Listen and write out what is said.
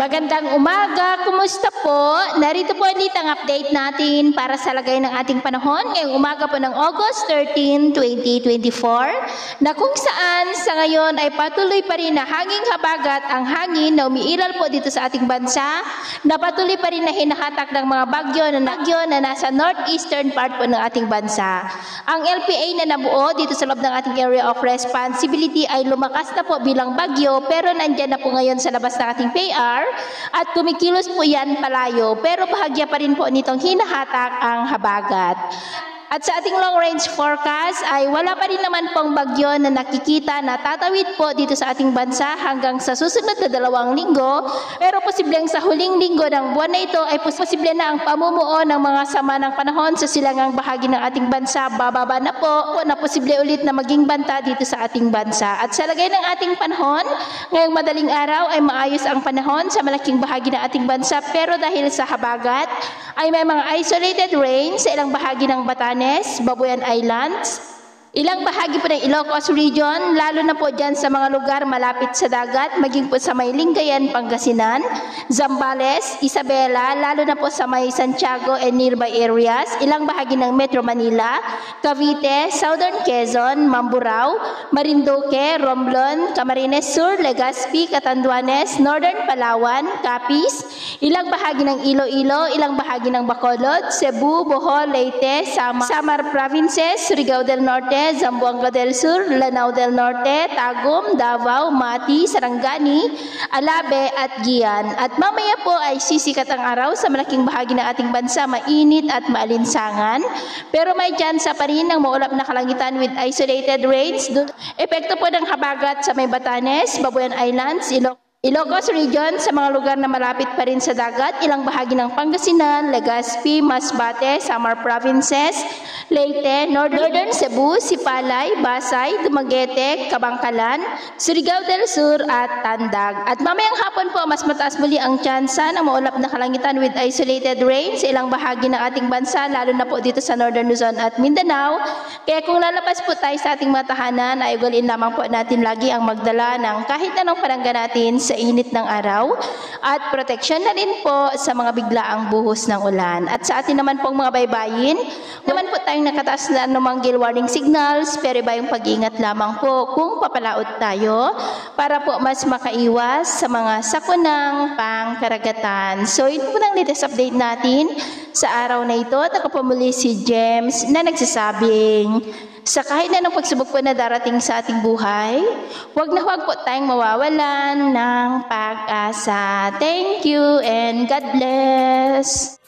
Magandang umaga, kumusta po? Narito po ulit ang update natin para sa lagay ng ating panahon ngayong umaga po ng August 13, 2024 na kung saan sa ngayon ay patuloy pa rin na hanging habagat ang hangin na umiiral po dito sa ating bansa na patuloy pa rin na hinahatak ng mga bagyo na nasa northeastern part po ng ating bansa. Ang LPA na nabuo dito sa loob ng ating area of responsibility ay lumakas na po bilang bagyo pero nandyan na po ngayon sa labas ng ating PAR at kumikilos po yan palayo pero bahagya pa rin po nitong hinahatak ang habagat. At sa ating long range forecast ay wala pa rin naman pong bagyo na nakikita na tatawid po dito sa ating bansa hanggang sa susunod na 2 linggo. Pero posibleng sa huling linggo ng buwan na ito ay posible na ang pamumuo ng mga sama ng panahon sa silangang bahagi ng ating bansa. Bababa na po na posible ulit na maging banta dito sa ating bansa. At sa lagay ng ating panahon, ngayong madaling araw ay maayos ang panahon sa malaking bahagi ng ating bansa. Pero dahil sa habagat ay may mga isolated rain sa ilang bahagi ng Batanes, Babuyan Islands, ilang bahagi po ng Ilocos Region, lalo na po dyan sa mga lugar malapit sa dagat, maging po sa may Lingayen, Pangasinan, Zambales, Isabela, lalo na po sa may Santiago and nearby areas, ilang bahagi ng Metro Manila, Cavite, Southern Quezon, Mamburao, Marinduque, Romblon, Camarines Sur, Legazpi, Catanduanes, Northern Palawan, Capiz, ilang bahagi ng Iloilo, ilang bahagi ng Bacolod, Cebu, Bohol, Leyte, Samar Provinces, Surigao del Norte, Zamboanga del Sur, Lanao del Norte, Tagum, Davao, Mati, Sarangani, Alabe at Gian. At mamaya po ay sisikat ang araw sa malaking bahagi ng ating bansa, mainit at maalinsangan. Pero may tsansa pa rin ng maulap na kalangitan with isolated rains. Epekto po ng habagat sa may Batanes, Babuyan Islands, Ilocos Region sa mga lugar na malapit pa rin sa dagat, ilang bahagi ng Pangasinan, Legazpi, Masbate, Samar Provinces, Leyte, Northern Cebu, Sipalay, Basay, Dumaguete, Kabangkalan, Surigao del Sur at Tandag. At mamayang hapon po mas mataas muli ang tsansa ng maulap na kalangitan with isolated rain sa ilang bahagi ng ating bansa, lalo na po dito sa Northern Luzon at Mindanao. Kaya kung lalabas po tayo sa ating mga tahanan, ay ugaliin lamang po natin lagi ang magdala ng kahit anong panangga natin sa init ng araw at proteksyon na rin po sa mga biglaang buhos ng ulan. At sa atin naman pong mga baybayin, naman po tayong nakataas na anumang gale warning signals, pero iba yung pag-iingat lamang po kung papalaot tayo para po mas makaiwas sa mga sakunang pangkaragatan. So yun po ang latest update natin sa araw na ito. At ako po muli si James na nagsasabing, sa kahit na ng pagsubok po na darating sa ating buhay, huwag na huwag po tayong mawawalan ng pag-asa. Thank you and God bless!